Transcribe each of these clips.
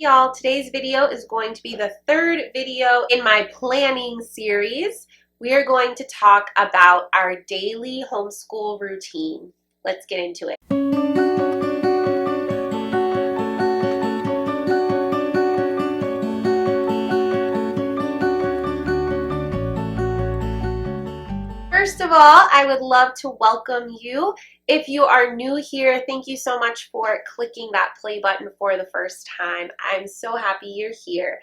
Y'all, today's video is going to be the third video in my planning series. We are going to talk about our daily homeschool routine. Let's get into it. First of all, I would love to welcome you. If you are new here, thank you so much for clicking that play button for the first time. I'm so happy you're here.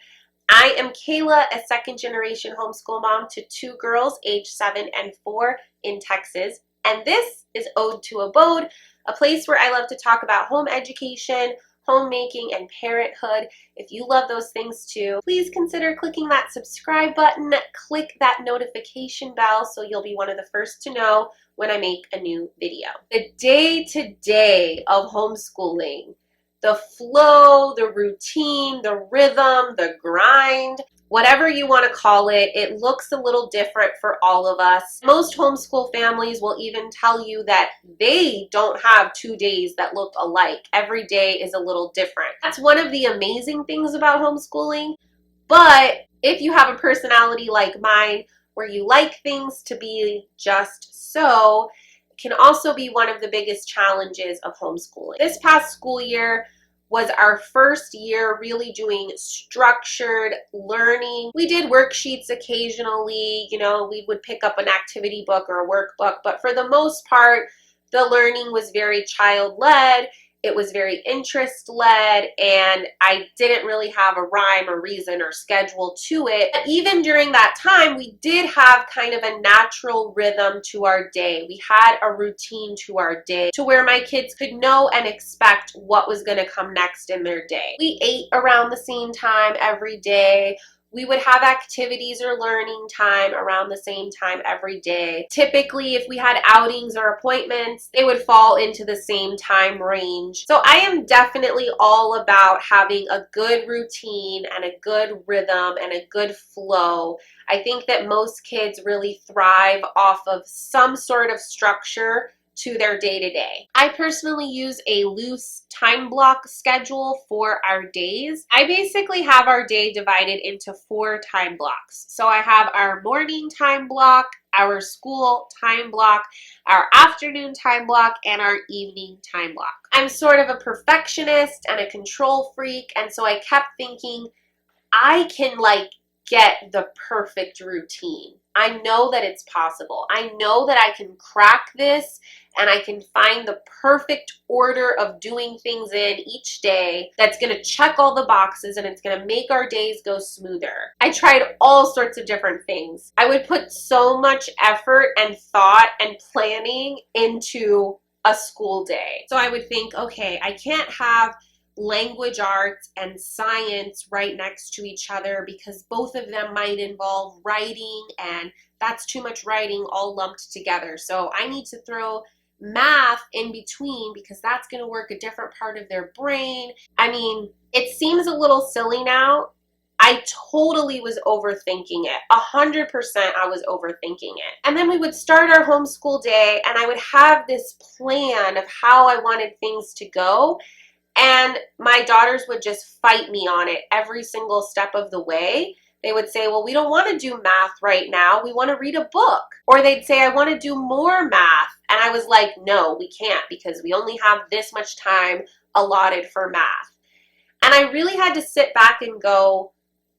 I am Kaela, a second generation homeschool mom to two girls aged 7 and 4 in Texas. And this is Ode to Abode, a place where I love to talk about home education, homemaking, and parenthood. If you love those things too, please consider clicking that subscribe button, click that notification bell so you'll be one of the first to know when I make a new video. The day-to-day of homeschooling, the flow, the routine, the rhythm, the grind, whatever you want to call it, it looks a little different for all of us. Most homeschool families will even tell you that they don't have 2 days that look alike. Every day is a little different. That's one of the amazing things about homeschooling. But if you have a personality like mine, where you like things to be just so, it can also be one of the biggest challenges of homeschooling. This past school year was our first year really doing structured learning. We did worksheets occasionally, we would pick up an activity book or a workbook, but for the most part, the learning was very child-led. It was very interest-led, and I didn't really have a rhyme or reason or schedule to it. But even during that time, we did have kind of a natural rhythm to our day. We had a routine to our day to where my kids could know and expect what was going to come next in their day. We ate around the same time every day. We would have activities or learning time around the same time every day. Typically, if we had outings or appointments, they would fall into the same time range. So I am definitely all about having a good routine and a good rhythm and a good flow. I think that most kids really thrive off of some sort of structure to their day-to-day. I personally use a loose time block schedule for our days. I basically have our day divided into 4 time blocks. So I have our morning time block, our school time block, our afternoon time block, and our evening time block. I'm sort of a perfectionist and a control freak, and so I kept thinking, I can get the perfect routine. I know that it's possible. I know that I can crack this and I can find the perfect order of doing things in each day that's going to check all the boxes and it's going to make our days go smoother. I tried all sorts of different things. I would put so much effort and thought and planning into a school day. So I would think, okay, I can't have language arts and science right next to each other because both of them might involve writing, and that's too much writing all lumped together. So I need to throw math in between because that's going to work a different part of their brain. I mean, it seems a little silly now. I totally was overthinking it. 100% I was overthinking it. And then we would start our homeschool day and I would have this plan of how I wanted things to go. And my daughters would just fight me on it every single step of the way. They would say, well, we don't want to do math right now. We want to read a book. Or they'd say, I want to do more math. And I was like, no, we can't because we only have this much time allotted for math. And I really had to sit back and go,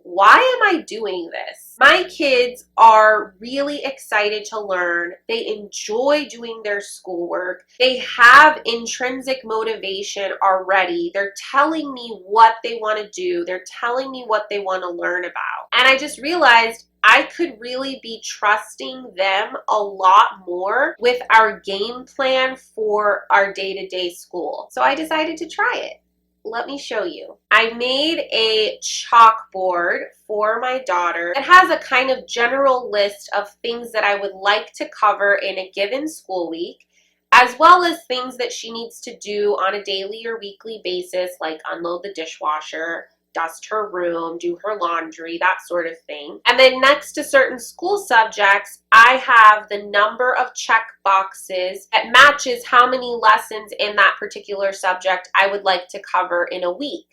why am I doing this? My kids are really excited to learn. They enjoy doing their schoolwork. They have intrinsic motivation already. They're telling me what they want to do. They're telling me what they want to learn about. And I just realized I could really be trusting them a lot more with our game plan for our day-to-day school. So I decided to try it. Let me show you. I made a chalkboard for my daughter. It has a kind of general list of things that I would like to cover in a given school week, as well as things that she needs to do on a daily or weekly basis, like unload the dishwasher, dust her room, do her laundry, that sort of thing. And then next to certain school subjects, I have the number of check boxes that matches how many lessons in that particular subject I would like to cover in a week.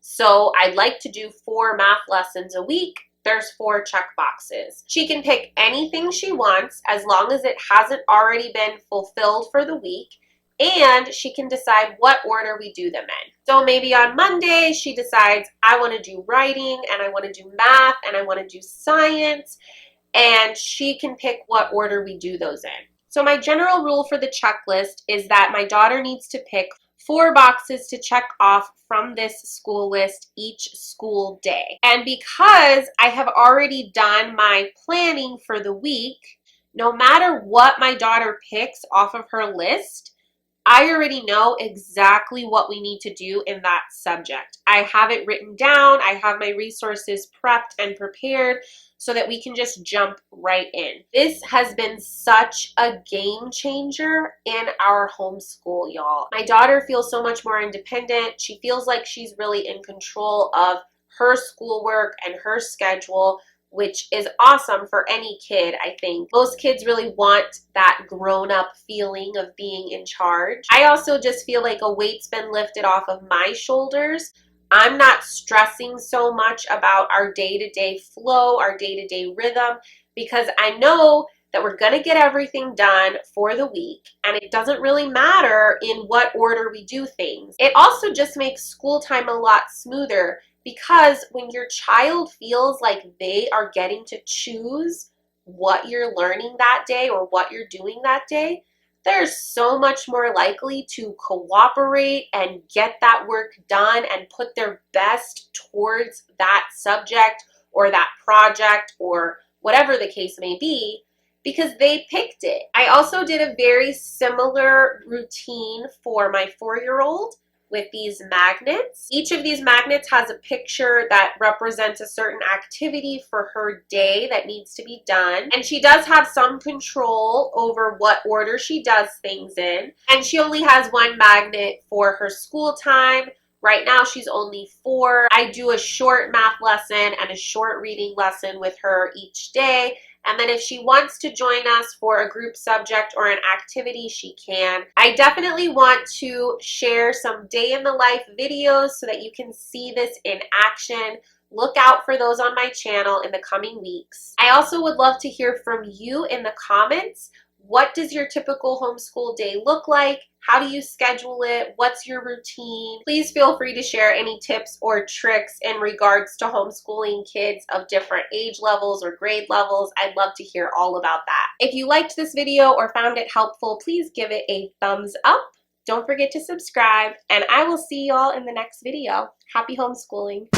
So I'd like to do 4 math lessons a week. There's 4 check boxes. She can pick anything she wants as long as it hasn't already been fulfilled for the week, and she can decide what order we do them in. So maybe on Monday she decides, I want to do writing, and I want to do math, and I want to do science, and she can pick what order we do those in. So my general rule for the checklist is that my daughter needs to pick 4 boxes to check off from this school list each school day. And because I have already done my planning for the week, no matter what my daughter picks off of her list, I already know exactly what we need to do in that subject. I have it written down. I have my resources prepped and prepared so that we can just jump right in. This has been such a game changer in our homeschool, y'all. My daughter feels so much more independent. She feels like she's really in control of her schoolwork and her schedule, which is awesome for any kid, I think. Most kids really want that grown-up feeling of being in charge. I also just feel like a weight's been lifted off of my shoulders. I'm not stressing so much about our day-to-day flow, our day-to-day rhythm, because I know that we're gonna get everything done for the week, and it doesn't really matter in what order we do things. It also just makes school time a lot smoother, because when your child feels like they are getting to choose what you're learning that day or what you're doing that day, they're so much more likely to cooperate and get that work done and put their best towards that subject or that project or whatever the case may be, because they picked it. I also did a very similar routine for my 4-year-old with these magnets. Each of these magnets has a picture that represents a certain activity for her day that needs to be done. And she does have some control over what order she does things in. And she only has 1 magnet for her school time. Right now she's only 4. I do a short math lesson and a short reading lesson with her each day. And then if she wants to join us for a group subject or an activity, she can. I definitely want to share some day in the life videos so that you can see this in action. Look out for those on my channel in the coming weeks. I also would love to hear from you in the comments. What does your typical homeschool day look like? How do you schedule it? What's your routine? Please feel free to share any tips or tricks in regards to homeschooling kids of different age levels or grade levels. I'd love to hear all about that. If you liked this video or found it helpful, please give it a thumbs up. Don't forget to subscribe, and I will see y'all in the next video. Happy homeschooling.